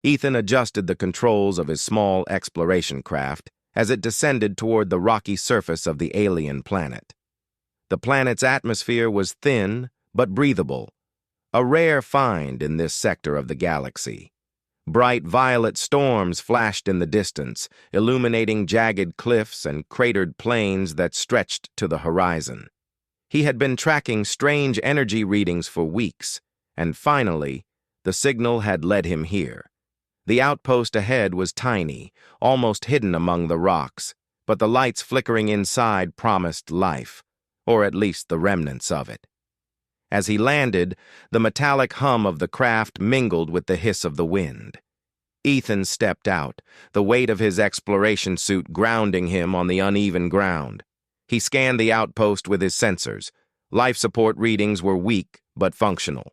Ethan adjusted the controls of his small exploration craft as it descended toward the rocky surface of the alien planet. The planet's atmosphere was thin but breathable, a rare find in this sector of the galaxy. Bright violet storms flashed in the distance, illuminating jagged cliffs and cratered plains that stretched to the horizon. He had been tracking strange energy readings for weeks, and finally, the signal had led him here. The outpost ahead was tiny, almost hidden among the rocks, but the lights flickering inside promised life, or at least the remnants of it. As he landed, the metallic hum of the craft mingled with the hiss of the wind. Ethan stepped out, the weight of his exploration suit grounding him on the uneven ground. He scanned the outpost with his sensors. Life support readings were weak but functional.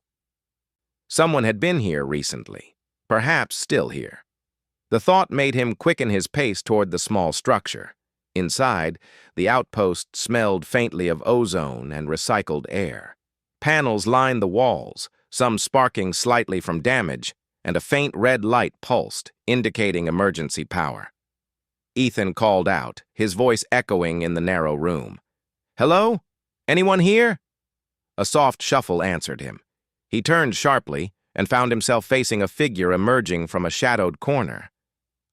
Someone had been here recently, perhaps still here. The thought made him quicken his pace toward the small structure. Inside, the outpost smelled faintly of ozone and recycled air. Panels lined the walls, some sparking slightly from damage, and a faint red light pulsed, indicating emergency power. Ethan called out, his voice echoing in the narrow room. "Hello? Anyone here?" A soft shuffle answered him. He turned sharply and found himself facing a figure emerging from a shadowed corner.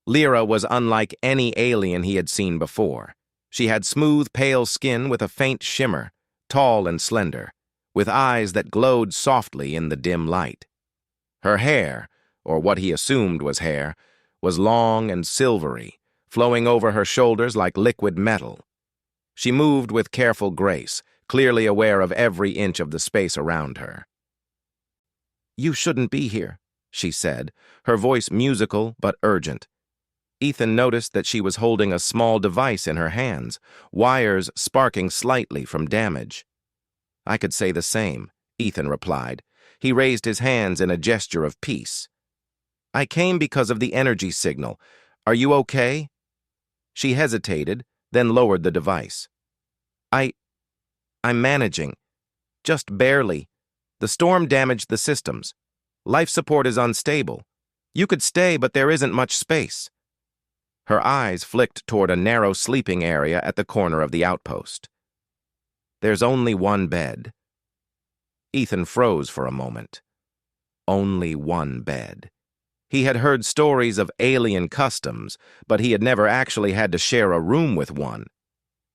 Lyra was unlike any alien he had seen before. She had smooth, pale skin with a faint shimmer, tall and slender, with eyes that glowed softly in the dim light. Her hair, or what he assumed was hair, was long and silvery, flowing over her shoulders like liquid metal. She moved with careful grace, clearly aware of every inch of the space around her. "You shouldn't be here," she said, her voice musical but urgent. Ethan noticed that she was holding a small device in her hands, wires sparking slightly from damage. "I could say the same," Ethan replied. He raised his hands in a gesture of peace. "I came because of the energy signal. Are you okay?" She hesitated, then lowered the device. I'm managing. Just barely. The storm damaged the systems. Life support is unstable. You could stay, but there isn't much space." Her eyes flicked toward a narrow sleeping area at the corner of the outpost. "There's only one bed." Ethan froze for a moment. Only one bed. He had heard stories of alien customs, but he had never actually had to share a room with one.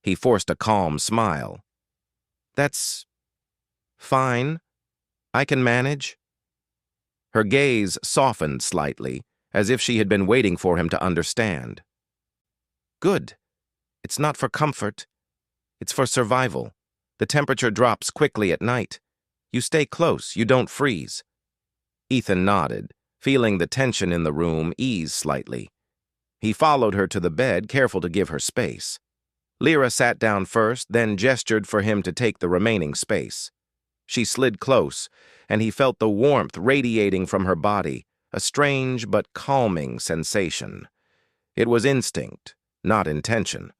He forced a calm smile. "That's fine. I can manage." Her gaze softened slightly, as if she had been waiting for him to understand. "Good. It's not for comfort. It's for survival. The temperature drops quickly at night. You stay close, you don't freeze." Ethan nodded, feeling the tension in the room ease slightly. He followed her to the bed, careful to give her space. Lyra sat down first, then gestured for him to take the remaining space. She slid close, and he felt the warmth radiating from her body, a strange but calming sensation. It was instinct, not intention.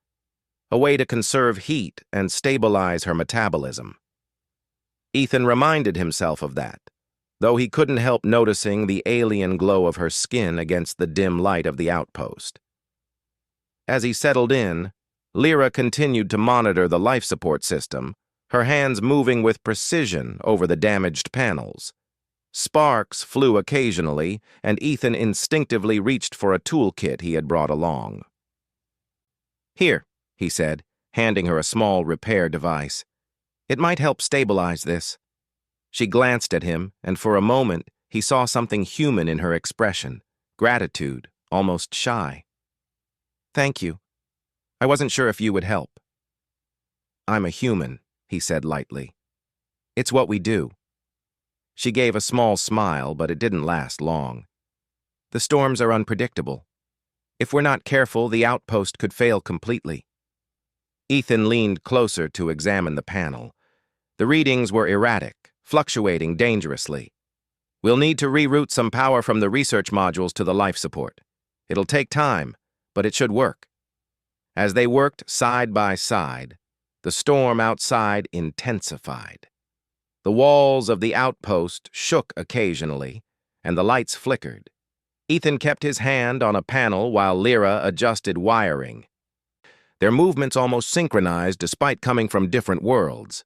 A way to conserve heat and stabilize her metabolism. Ethan reminded himself of that, though he couldn't help noticing the alien glow of her skin against the dim light of the outpost. As he settled in, Lyra continued to monitor the life support system, her hands moving with precision over the damaged panels. Sparks flew occasionally, and Ethan instinctively reached for a toolkit he had brought along. "Here," he said, handing her a small repair device. "It might help stabilize this." She glanced at him, and for a moment he saw something human in her expression, gratitude, almost shy. "Thank you. I wasn't sure if you would help." "I'm a human," he said lightly. "It's what we do." She gave a small smile, but it didn't last long. "The storms are unpredictable. If we're not careful, the outpost could fail completely." Ethan leaned closer to examine the panel. The readings were erratic, fluctuating dangerously. "We'll need to reroute some power from the research modules to the life support. It'll take time, but it should work." As they worked side by side, the storm outside intensified. The walls of the outpost shook occasionally, and the lights flickered. Ethan kept his hand on a panel while Lyra adjusted wiring. Their movements almost synchronized despite coming from different worlds.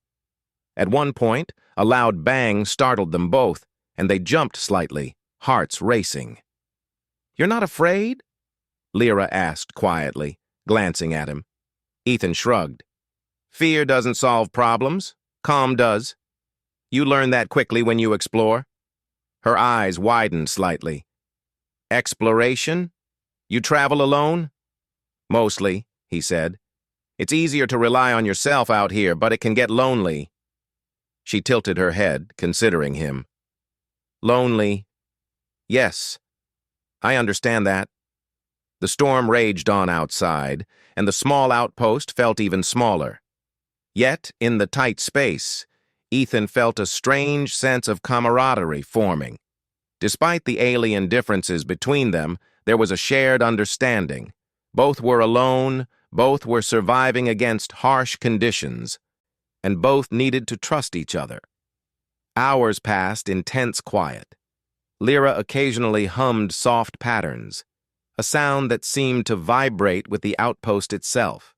At one point, a loud bang startled them both, and they jumped slightly, hearts racing. "You're not afraid?" Lyra asked quietly, glancing at him. Ethan shrugged. "Fear doesn't solve problems. Calm does. You learn that quickly when you explore." Her eyes widened slightly. "Exploration? You travel alone?" "Mostly," he said. "It's easier to rely on yourself out here, but it can get lonely." She tilted her head, considering him. "Lonely. Yes, I understand that." The storm raged on outside, and the small outpost felt even smaller. Yet, in the tight space, Ethan felt a strange sense of camaraderie forming. Despite the alien differences between them, there was a shared understanding. Both were alone, both were surviving against harsh conditions, and both needed to trust each other. Hours passed in tense quiet. Lyra occasionally hummed soft patterns, a sound that seemed to vibrate with the outpost itself.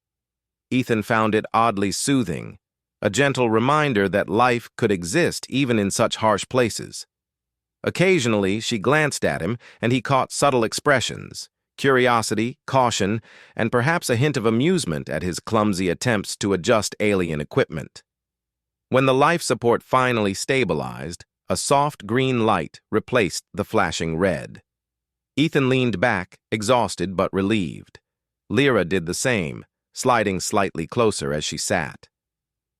Ethan found it oddly soothing, a gentle reminder that life could exist even in such harsh places. Occasionally, she glanced at him, and he caught subtle expressions, curiosity, caution, and perhaps a hint of amusement at his clumsy attempts to adjust alien equipment. When the life support finally stabilized, a soft green light replaced the flashing red. Ethan leaned back, exhausted but relieved. Lyra did the same, sliding slightly closer as she sat.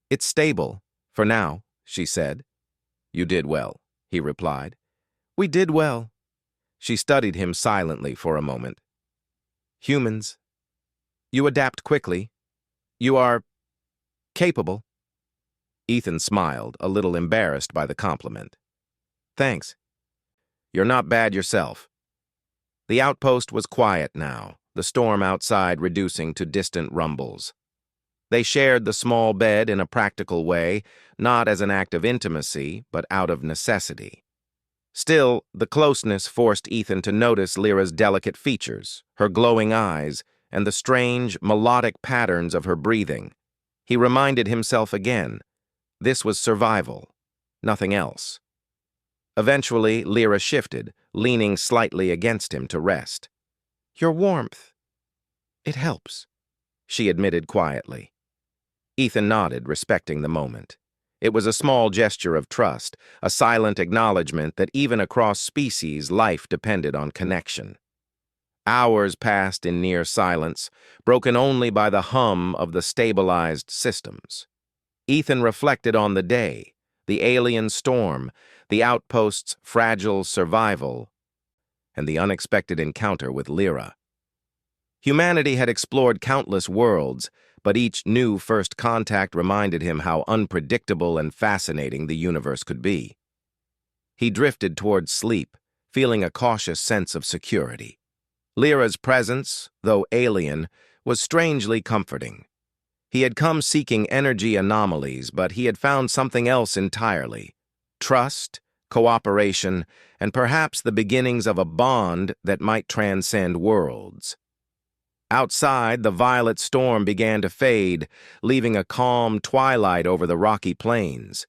"It's stable, for now," she said. "You did well," he replied. "We did well." She studied him silently for a moment. "Humans. You adapt quickly. You are capable." Ethan smiled, a little embarrassed by the compliment. "Thanks. You're not bad yourself." The outpost was quiet now, the storm outside reducing to distant rumbles. They shared the small bed in a practical way, not as an act of intimacy, but out of necessity. Still, the closeness forced Ethan to notice Lyra's delicate features, her glowing eyes, and the strange, melodic patterns of her breathing. He reminded himself again, this was survival, nothing else. Eventually, Lyra shifted, leaning slightly against him to rest. "Your warmth. It helps," she admitted quietly. Ethan nodded, respecting the moment. It was a small gesture of trust, a silent acknowledgement that even across species, life depended on connection. Hours passed in near silence, broken only by the hum of the stabilized systems. Ethan reflected on the day, the alien storm, the outpost's fragile survival, and the unexpected encounter with Lyra. Humanity had explored countless worlds, but each new first contact reminded him how unpredictable and fascinating the universe could be. He drifted towards sleep, feeling a cautious sense of security. Lyra's presence, though alien, was strangely comforting. He had come seeking energy anomalies, but he had found something else entirely: trust, cooperation, and perhaps the beginnings of a bond that might transcend worlds. Outside, the violet storm began to fade, leaving a calm twilight over the rocky plains.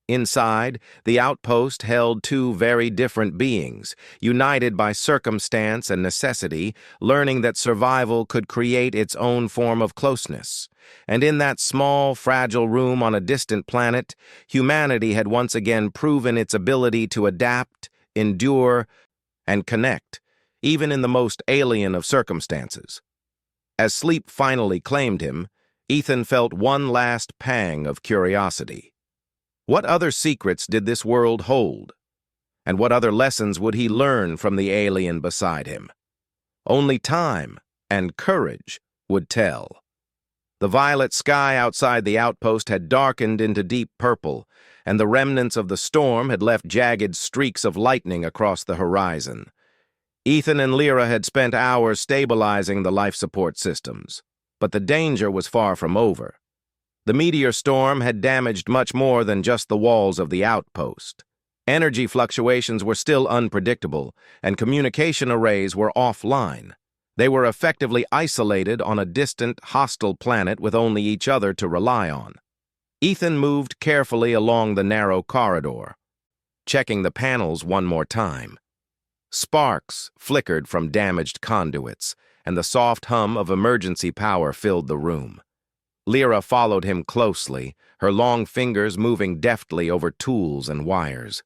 Inside, the outpost held two very different beings, united by circumstance and necessity, learning that survival could create its own form of closeness. And in that small, fragile room on a distant planet, humanity had once again proven its ability to adapt, endure, and connect, even in the most alien of circumstances. As sleep finally claimed him, Ethan felt one last pang of curiosity. What other secrets did this world hold? And what other lessons would he learn from the alien beside him? Only time and courage would tell. The violet sky outside the outpost had darkened into deep purple, and the remnants of the storm had left jagged streaks of lightning across the horizon. Ethan and Lyra had spent hours stabilizing the life support systems, but the danger was far from over. The meteor storm had damaged much more than just the walls of the outpost. Energy fluctuations were still unpredictable, and communication arrays were offline. They were effectively isolated on a distant, hostile planet with only each other to rely on. Ethan moved carefully along the narrow corridor, checking the panels one more time. Sparks flickered from damaged conduits, and the soft hum of emergency power filled the room. Lyra followed him closely, her long fingers moving deftly over tools and wires.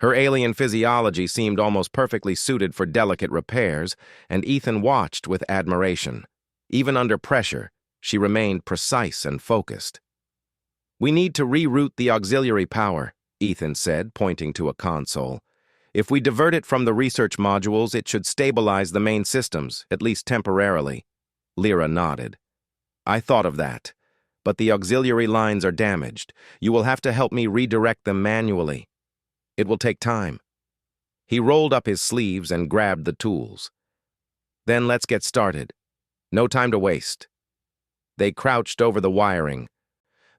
Her alien physiology seemed almost perfectly suited for delicate repairs, and Ethan watched with admiration. Even under pressure, she remained precise and focused. "We need to reroute the auxiliary power," Ethan said, pointing to a console. "If we divert it from the research modules, it should stabilize the main systems, at least temporarily." Lyra nodded. "I thought of that, but the auxiliary lines are damaged. You will have to help me redirect them manually. It will take time." He rolled up his sleeves and grabbed the tools. "Then let's get started. No time to waste." They crouched over the wiring,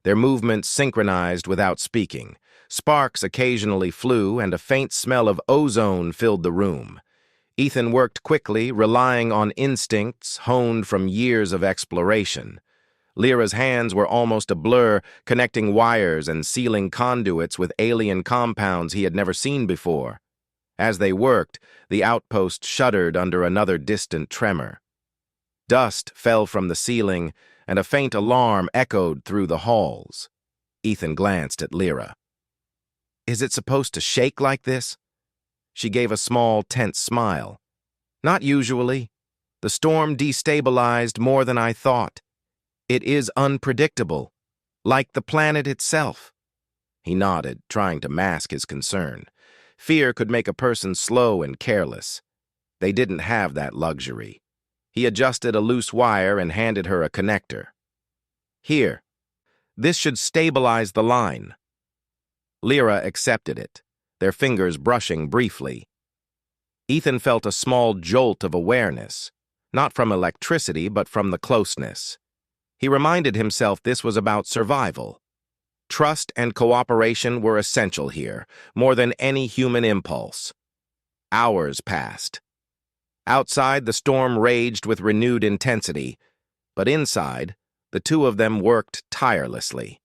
their movements synchronized without speaking. Sparks occasionally flew, and a faint smell of ozone filled the room. Ethan worked quickly, relying on instincts honed from years of exploration. Lyra's hands were almost a blur, connecting wires and sealing conduits with alien compounds he had never seen before. As they worked, the outpost shuddered under another distant tremor. Dust fell from the ceiling, and a faint alarm echoed through the halls. Ethan glanced at Lyra. "Is it supposed to shake like this?" She gave a small, tense smile. "Not usually. The storm destabilized more than I thought. It is unpredictable, like the planet itself." He nodded, trying to mask his concern. Fear could make a person slow and careless. They didn't have that luxury. He adjusted a loose wire and handed her a connector. "Here. This should stabilize the line." Lyra accepted it, their fingers brushing briefly. Ethan felt a small jolt of awareness, not from electricity but from the closeness. He reminded himself this was about survival. Trust and cooperation were essential here, more than any human impulse. Hours passed. Outside, the storm raged with renewed intensity, but inside, the two of them worked tirelessly.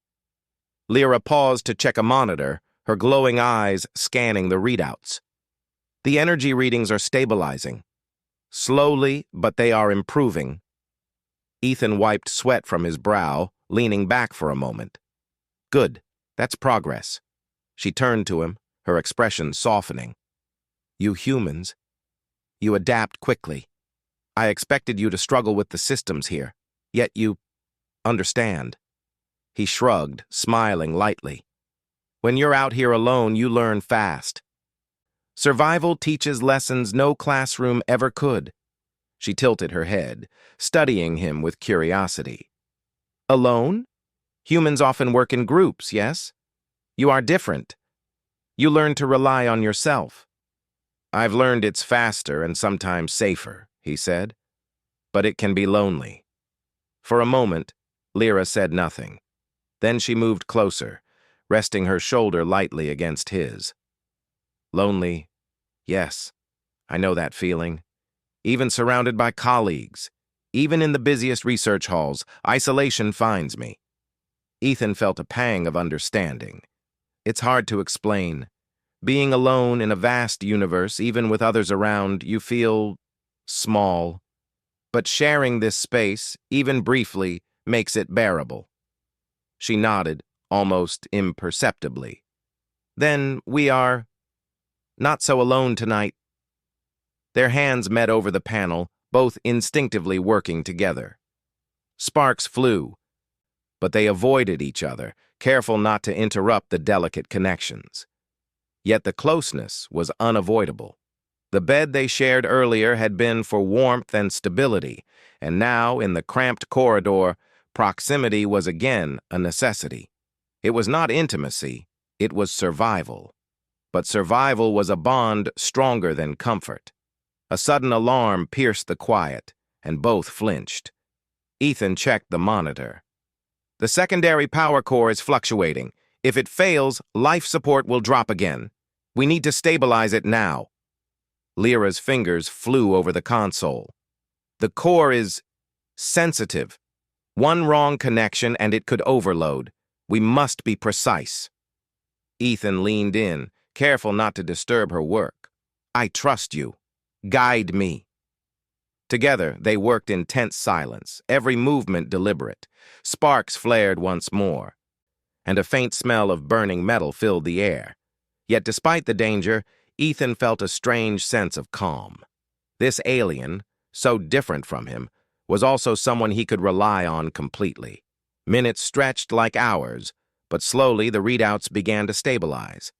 Lyra paused to check a monitor, her glowing eyes scanning the readouts. "The energy readings are stabilizing. Slowly, but they are improving." Ethan wiped sweat from his brow, leaning back for a moment. "Good. That's progress." She turned to him, her expression softening. "You humans, you adapt quickly. I expected you to struggle with the systems here, yet you understand." He shrugged, smiling lightly. "When you're out here alone, you learn fast. Survival teaches lessons no classroom ever could." She tilted her head, studying him with curiosity. "Alone? Humans often work in groups, yes? You are different. You learn to rely on yourself." "I've learned it's faster and sometimes safer," he said. "But it can be lonely." For a moment, Lyra said nothing. Then she moved closer, resting her shoulder lightly against his. "Lonely, yes, I know that feeling. Even surrounded by colleagues, even in the busiest research halls, isolation finds me." Ethan felt a pang of understanding. It's hard to explain. Being alone in a vast universe, even with others around, you feel small. But sharing this space, even briefly, makes it bearable. She nodded, almost imperceptibly. "Then we are not so alone tonight." Their hands met over the panel, both instinctively working together. Sparks flew, but they avoided each other, careful not to interrupt the delicate connections. Yet the closeness was unavoidable. The bed they shared earlier had been for warmth and stability, and now, in the cramped corridor, proximity was again a necessity. It was not intimacy, it was survival. But survival was a bond stronger than comfort. A sudden alarm pierced the quiet, and both flinched. Ethan checked the monitor. "The secondary power core is fluctuating. If it fails, life support will drop again. We need to stabilize it now. Lyra's fingers flew over the console. The core is sensitive. One wrong connection and it could overload. We must be precise. Ethan leaned in, careful not to disturb her work. I trust you. Guide me. Together, they worked in tense silence, every movement deliberate. Sparks flared once more, and a faint smell of burning metal filled the air. Yet despite the danger, Ethan felt a strange sense of calm. This alien, so different from him, was also someone he could rely on completely. Minutes stretched like hours, but slowly the readouts began to stabilize.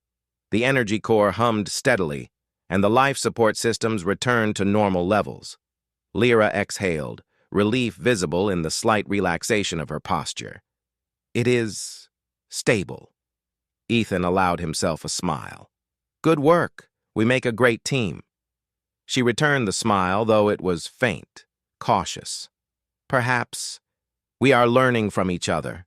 The energy core hummed steadily, and the life support systems returned to normal levels. Lyra exhaled, relief visible in the slight relaxation of her posture. It is stable. Ethan allowed himself a smile. Good work. We make a great team. She returned the smile, though it was faint, cautious. Perhaps we are learning from each other.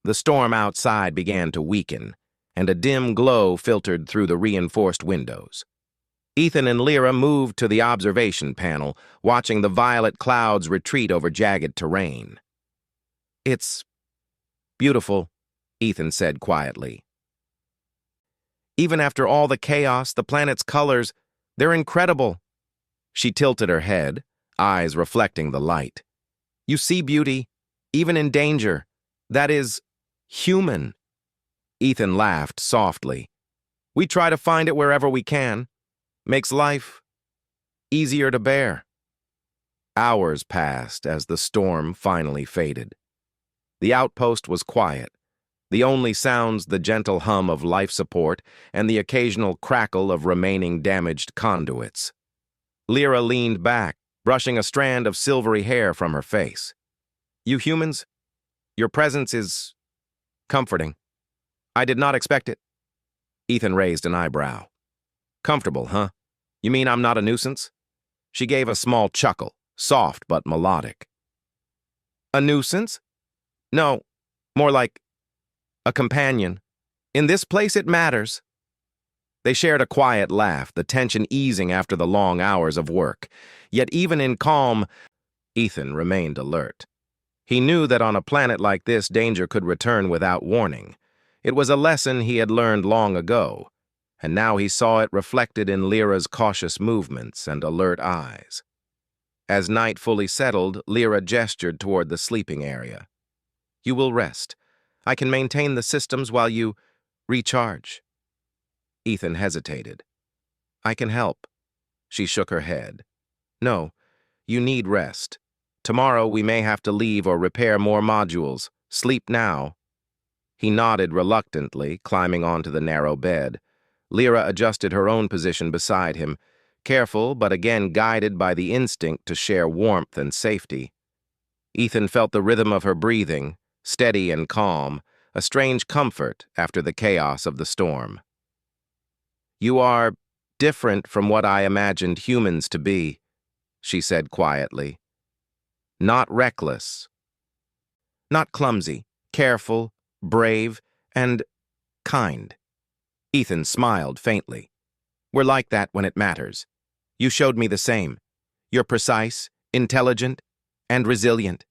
The storm outside began to weaken, and a dim glow filtered through the reinforced windows. Ethan and Lyra moved to the observation panel, watching the violet clouds retreat over jagged terrain. It's beautiful, Ethan said quietly. Even after all the chaos, the planet's colors, they're incredible. She tilted her head, eyes reflecting the light. You see beauty, even in danger. That is human. Ethan laughed softly. We try to find it wherever we can. Makes life easier to bear. Hours passed as the storm finally faded. The outpost was quiet. The only sounds the gentle hum of life support and the occasional crackle of remaining damaged conduits. Lyra leaned back, brushing a strand of silvery hair from her face. You humans, your presence is comforting. I did not expect it. Ethan raised an eyebrow. Comfortable, huh? You mean I'm not a nuisance? She gave a small chuckle, soft but melodic. A nuisance? No, more like a companion. In this place it matters. They shared a quiet laugh, the tension easing after the long hours of work. Yet even in calm, Ethan remained alert. He knew that on a planet like this, danger could return without warning. It was a lesson he had learned long ago, and now he saw it reflected in Lyra's cautious movements and alert eyes. As night fully settled, Lyra gestured toward the sleeping area. You will rest. I can maintain the systems while you recharge. Ethan hesitated. I can help. She shook her head. No, you need rest. Tomorrow we may have to leave or repair more modules. Sleep now. He nodded reluctantly, climbing onto the narrow bed. Lyra adjusted her own position beside him, careful but again guided by the instinct to share warmth and safety. Ethan felt the rhythm of her breathing, steady and calm, a strange comfort after the chaos of the storm. You are different from what I imagined humans to be, she said quietly. Not reckless. Not clumsy, careful, brave, and kind. Ethan smiled faintly. We're like that when it matters. You showed me the same. You're precise, intelligent, and resilient.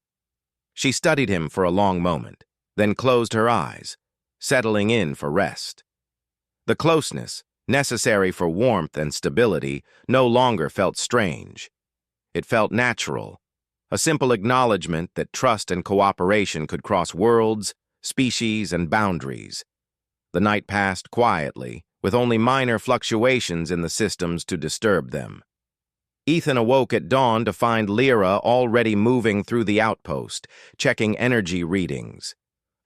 She studied him for a long moment, then closed her eyes, settling in for rest. The closeness, necessary for warmth and stability, no longer felt strange. It felt natural, a simple acknowledgement that trust and cooperation could cross worlds, species, and boundaries. The night passed quietly, with only minor fluctuations in the systems to disturb them. Ethan awoke at dawn to find Lyra already moving through the outpost, checking energy readings.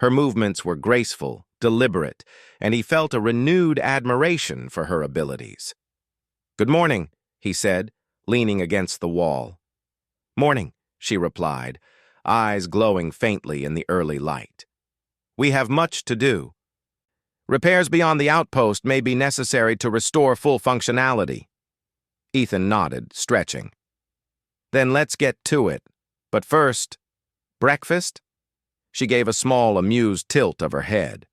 Her movements were graceful, deliberate, and he felt a renewed admiration for her abilities. Good morning, he said, leaning against the wall. Morning, she replied, eyes glowing faintly in the early light. We have much to do. Repairs beyond the outpost may be necessary to restore full functionality. Ethan nodded, stretching. Then let's get to it. But first, breakfast? She gave a small, amused tilt of her head.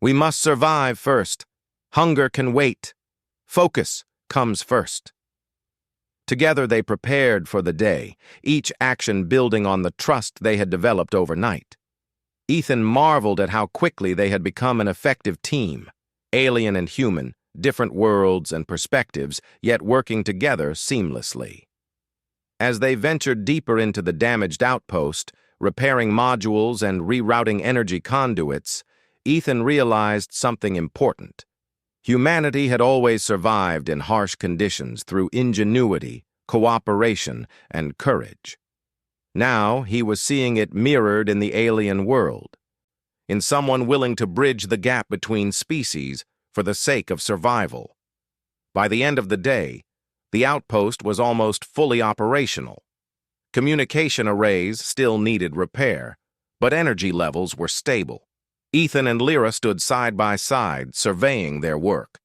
We must survive first. Hunger can wait. Focus comes first. Together they prepared for the day, each action building on the trust they had developed overnight. Ethan marveled at how quickly they had become an effective team, alien and human, different worlds and perspectives, yet working together seamlessly. As they ventured deeper into the damaged outpost, repairing modules and rerouting energy conduits, Ethan realized something important. Humanity had always survived in harsh conditions through ingenuity, cooperation, and courage. Now he was seeing it mirrored in the alien world, in someone willing to bridge the gap between species for the sake of survival. By the end of the day, the outpost was almost fully operational. Communication arrays still needed repair, but energy levels were stable. Ethan and Lyra stood side by side, surveying their work.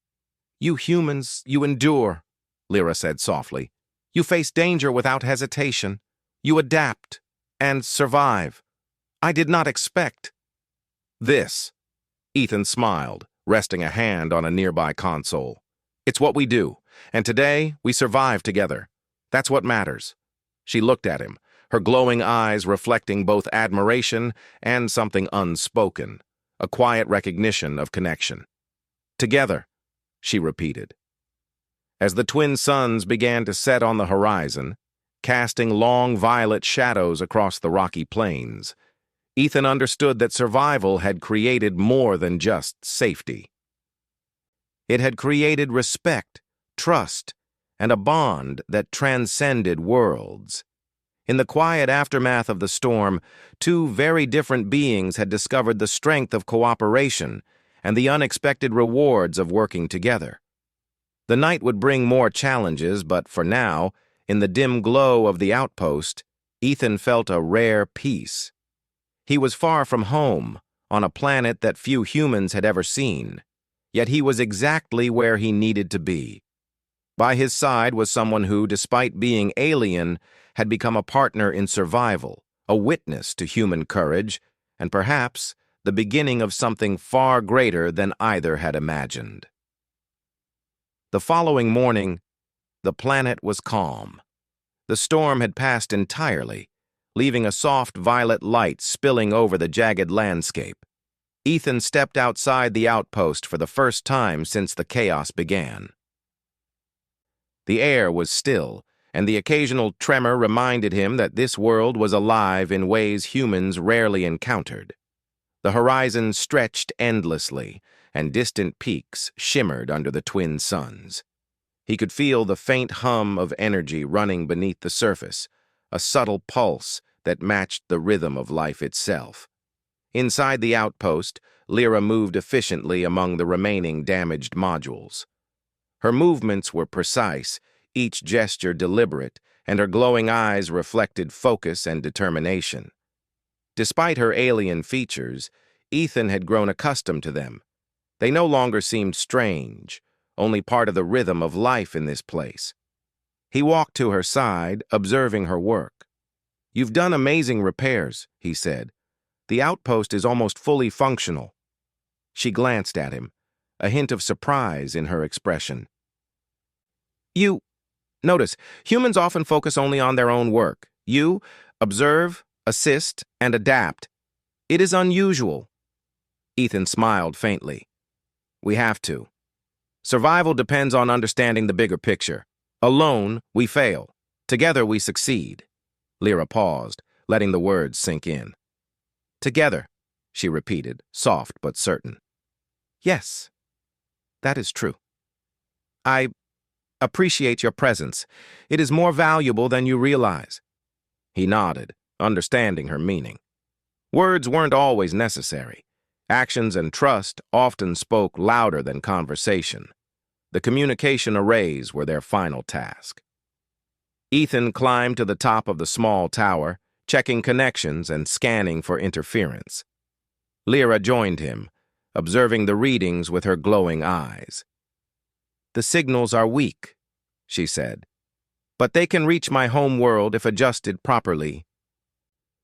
"You humans, you endure," Lyra said softly. "You face danger without hesitation. You adapt and survive. I did not expect this." Ethan smiled, resting a hand on a nearby console. "It's what we do, and today we survive together. That's what matters." She looked at him, her glowing eyes reflecting both admiration and something unspoken, a quiet recognition of connection. "Together," she repeated. As the twin suns began to set on the horizon, casting long violet shadows across the rocky plains, Ethan understood that survival had created more than just safety. It had created respect, trust, and a bond that transcended worlds. In the quiet aftermath of the storm, two very different beings had discovered the strength of cooperation and the unexpected rewards of working together. The night would bring more challenges, but for now, in the dim glow of the outpost, Ethan felt a rare peace. He was far from home, on a planet that few humans had ever seen, yet he was exactly where he needed to be. By his side was someone who, despite being alien, had become a partner in survival, a witness to human courage, and perhaps the beginning of something far greater than either had imagined. The following morning, the planet was calm. The storm had passed entirely, leaving a soft violet light spilling over the jagged landscape. Ethan stepped outside the outpost for the first time since the chaos began. The air was still, and the occasional tremor reminded him that this world was alive in ways humans rarely encountered. The horizon stretched endlessly, and distant peaks shimmered under the twin suns. He could feel the faint hum of energy running beneath the surface, a subtle pulse that matched the rhythm of life itself. Inside the outpost, Lyra moved efficiently among the remaining damaged modules. Her movements were precise, each gesture deliberate, and her glowing eyes reflected focus and determination. Despite her alien features, Ethan had grown accustomed to them. They no longer seemed strange, only part of the rhythm of life in this place. He walked to her side, observing her work. "You've done amazing repairs," he said. "The outpost is almost fully functional." She glanced at him, a hint of surprise in her expression. Notice, humans often focus only on their own work. You observe, assist, and adapt. It is unusual." Ethan smiled faintly. "We have to. Survival depends on understanding the bigger picture. Alone, we fail. Together, we succeed." Lyra paused, letting the words sink in. "Together," she repeated, soft but certain. "Yes, that is true. I appreciate your presence. It is more valuable than you realize." He nodded, understanding her meaning. Words weren't always necessary. Actions and trust often spoke louder than conversation. The communication arrays were their final task. Ethan climbed to the top of the small tower, checking connections and scanning for interference. Lyra joined him, observing the readings with her glowing eyes. "The signals are weak," she said, "but they can reach my home world if adjusted properly.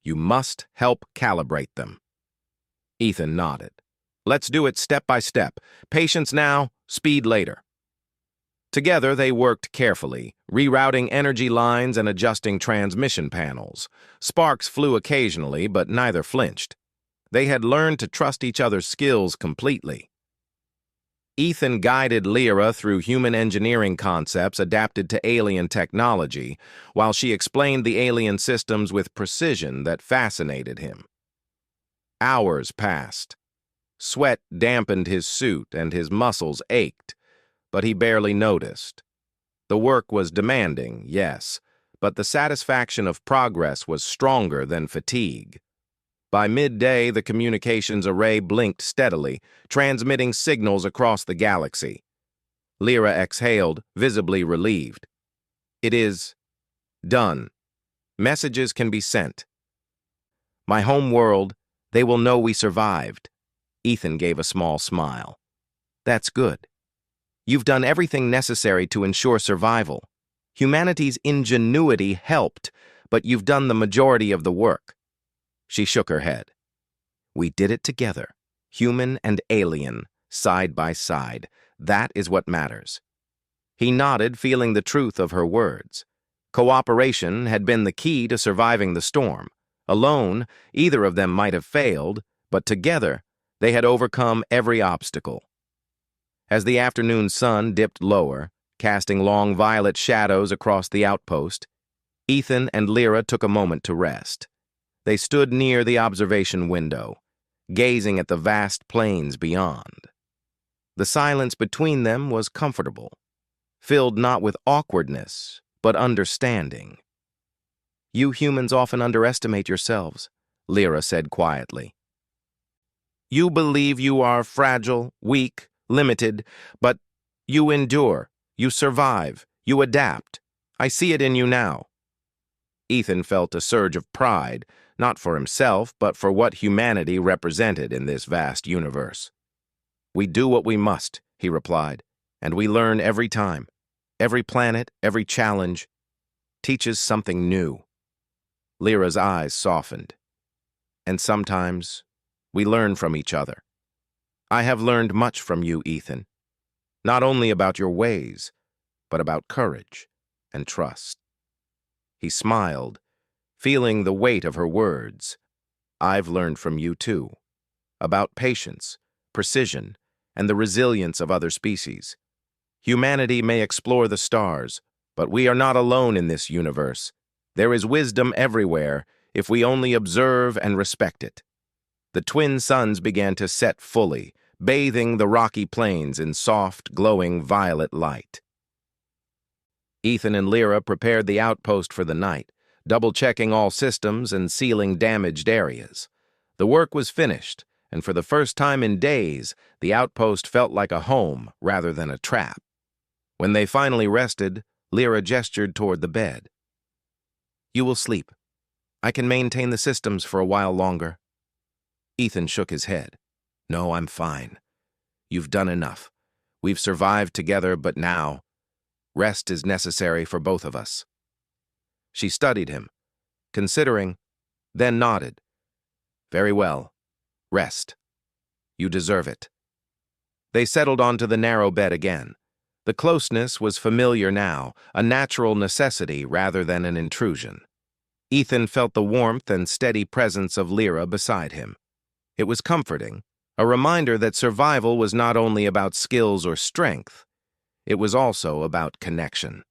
You must help calibrate them." Ethan nodded. Let's do it step by step. Patience now, speed later. Together, they worked carefully, rerouting energy lines and adjusting transmission panels. Sparks flew occasionally, but neither flinched. They had learned to trust each other's skills completely. Ethan guided Lyra through human engineering concepts adapted to alien technology, while she explained the alien systems with precision that fascinated him. Hours passed. Sweat dampened his suit and his muscles ached, but he barely noticed. The work was demanding, yes, but the satisfaction of progress was stronger than fatigue. By midday, the communications array blinked steadily, transmitting signals across the galaxy. Lyra exhaled, visibly relieved. It is done. Messages can be sent. My home world, they will know we survived. Ethan gave a small smile. That's good. You've done everything necessary to ensure survival. Humanity's ingenuity helped, but you've done the majority of the work. She shook her head. We did it together, human and alien, side by side. That is what matters. He nodded, feeling the truth of her words. Cooperation had been the key to surviving the storm. Alone, either of them might have failed, but together, they had overcome every obstacle. As the afternoon sun dipped lower, casting long violet shadows across the outpost, Ethan and Lyra took a moment to rest. They stood near the observation window, gazing at the vast plains beyond. The silence between them was comfortable, filled not with awkwardness, but understanding. You humans often underestimate yourselves, Lyra said quietly. You believe you are fragile, weak, limited, but you endure, you survive, you adapt. I see it in you now. Ethan felt a surge of pride, not for himself, but for what humanity represented in this vast universe. We do what we must, he replied, and we learn every time. Every planet, every challenge, teaches something new. Lyra's eyes softened. And sometimes, we learn from each other. I have learned much from you, Ethan. Not only about your ways, but about courage and trust. He smiled, feeling the weight of her words. I've learned from you too, about patience, precision, and the resilience of other species. Humanity may explore the stars, but we are not alone in this universe. There is wisdom everywhere if we only observe and respect it. The twin suns began to set fully, bathing the rocky plains in soft, glowing violet light. Ethan and Lyra prepared the outpost for the night, double-checking all systems and sealing damaged areas. The work was finished, and for the first time in days, the outpost felt like a home rather than a trap. When they finally rested, Lyra gestured toward the bed. You will sleep. I can maintain the systems for a while longer. Ethan shook his head. No, I'm fine. You've done enough. We've survived together, but now, rest is necessary for both of us. She studied him, considering, then nodded. Very well. Rest. You deserve it. They settled onto the narrow bed again. The closeness was familiar now, a natural necessity rather than an intrusion. Ethan felt the warmth and steady presence of Lyra beside him. It was comforting, a reminder that survival was not only about skills or strength, it was also about connection.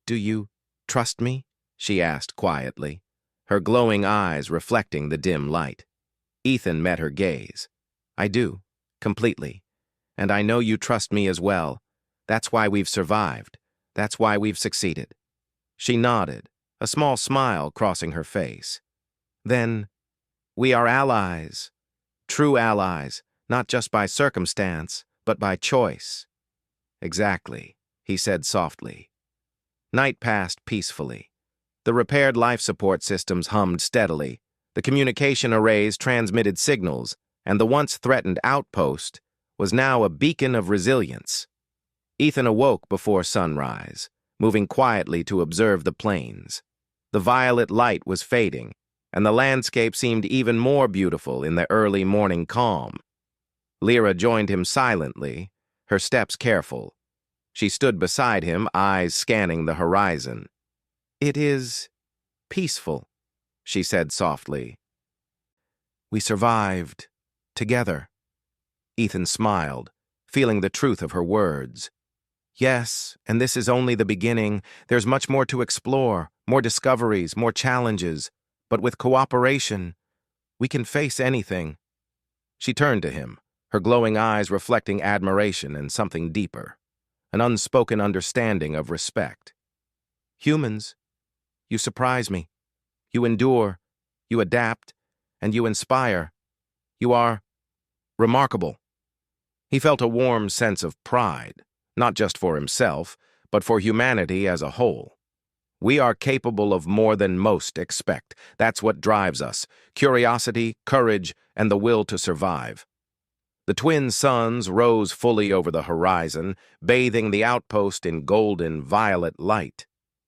Do you trust me? She asked quietly, her glowing eyes reflecting the dim light. Ethan met her gaze. I do, completely. And I know you trust me as well. That's why we've survived. That's why we've succeeded. She nodded, a small smile crossing her face. Then, we are allies. True allies, not just by circumstance, but by choice. Exactly, he said softly. Night passed peacefully. The repaired life support systems hummed steadily. The communication arrays transmitted signals, and the once threatened outpost was now a beacon of resilience. Ethan awoke before sunrise, moving quietly to observe the plains. The violet light was fading, and the landscape seemed even more beautiful in the early morning calm. Lyra joined him silently, her steps careful. She stood beside him, eyes scanning the horizon. "It is peaceful," she said softly. "We survived. Together." Ethan smiled, feeling the truth of her words. "Yes, and this is only the beginning. There's much more to explore, more discoveries, more challenges. But with cooperation, we can face anything." She turned to him, her glowing eyes reflecting admiration and something deeper, an unspoken understanding of respect. "Humans, you surprise me. You endure, you adapt, and you inspire. You are remarkable." He felt a warm sense of pride, not just for himself, but for humanity as a whole. We are capable of more than most expect. That's what drives us: curiosity, courage, and the will to survive. The twin suns rose fully over the horizon, bathing the outpost in golden violet light.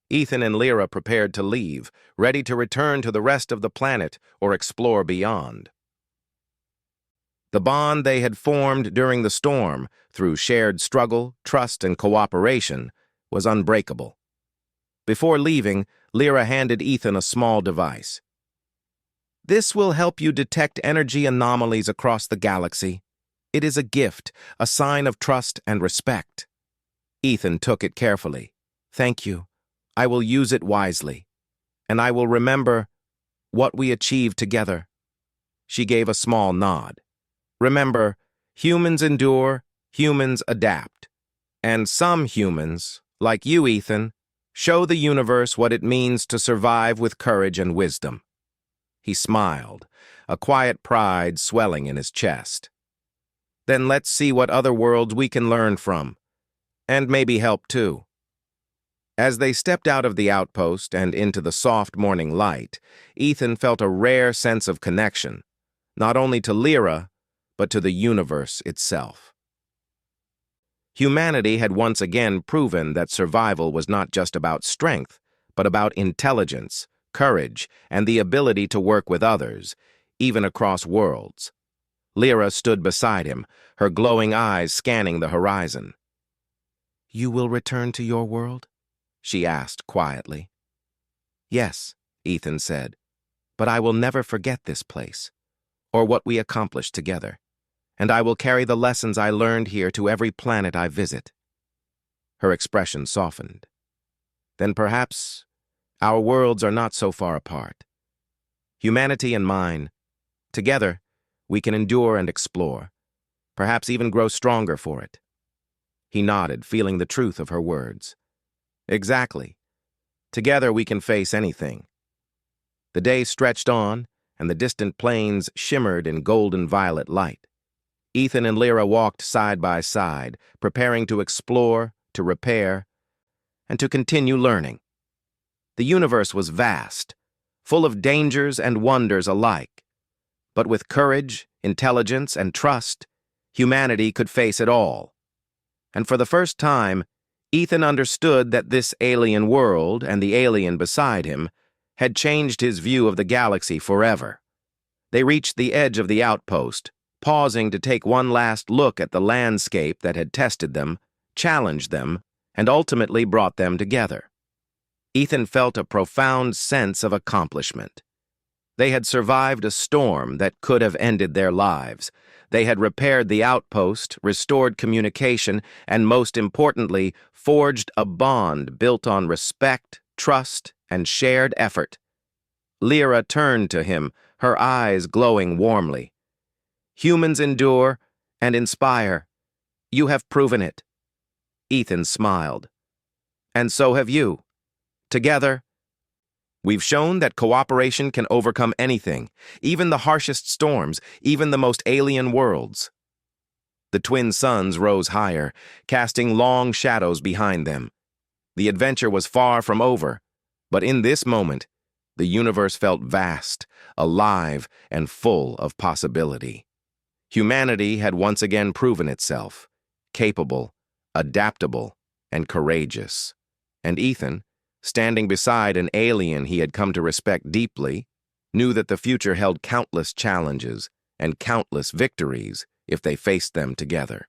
Ethan and Lyra prepared to leave, ready to return to the rest of the planet or explore beyond. The bond they had formed during the storm, through shared struggle, trust, and cooperation, was unbreakable. Before leaving, Lyra handed Ethan a small device. "This will help you detect energy anomalies across the galaxy. It is a gift, a sign of trust and respect." Ethan took it carefully. "Thank you. I will use it wisely. And I will remember what we achieved together." She gave a small nod. "Remember, humans endure, humans adapt. And some humans, like you, Ethan, show the universe what it means to survive with courage and wisdom." He smiled, a quiet pride swelling in his chest. "Then let's see what other worlds we can learn from, and maybe help too." As they stepped out of the outpost and into the soft morning light, Ethan felt a rare sense of connection, not only to Lyra, but to the universe itself. Humanity had once again proven that survival was not just about strength, but about intelligence, courage, and the ability to work with others, even across worlds. Lyra stood beside him, her glowing eyes scanning the horizon. "You will return to your world?" she asked quietly. "Yes," Ethan said, "but I will never forget this place, or what we accomplished together, and I will carry the lessons I learned here to every planet I visit." Her expression softened. "Then perhaps our worlds are not so far apart. Humanity and mine, together, we can endure and explore, perhaps even grow stronger for it." He nodded, feeling the truth of her words. "Exactly. Together we can face anything." The day stretched on, and the distant plains shimmered in golden violet light. Ethan and Lyra walked side by side, preparing to explore, to repair, and to continue learning. The universe was vast, full of dangers and wonders alike. But with courage, intelligence, and trust, humanity could face it all. And for the first time, Ethan understood that this alien world and the alien beside him had changed his view of the galaxy forever. They reached the edge of the outpost, pausing to take one last look at the landscape that had tested them, challenged them, and ultimately brought them together. Ethan felt a profound sense of accomplishment. They had survived a storm that could have ended their lives. They had repaired the outpost, restored communication, and most importantly, forged a bond built on respect, trust, and shared effort. Lyra turned to him, her eyes glowing warmly. "Humans endure and inspire. You have proven it." Ethan smiled. "And so have you. Together, we've shown that cooperation can overcome anything, even the harshest storms, even the most alien worlds." The twin suns rose higher, casting long shadows behind them. The adventure was far from over, but in this moment, the universe felt vast, alive, and full of possibility. Humanity had once again proven itself, capable, adaptable, and courageous. And Ethan, standing beside an alien he had come to respect deeply, knew that the future held countless challenges and countless victories if they faced them together.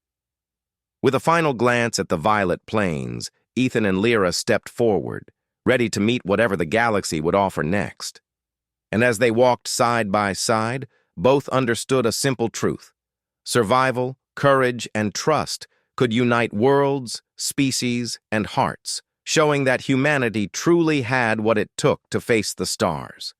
With a final glance at the violet plains, Ethan and Lyra stepped forward, ready to meet whatever the galaxy would offer next. And as they walked side by side, both understood a simple truth. Survival, courage, and trust could unite worlds, species, and hearts, showing that humanity truly had what it took to face the stars.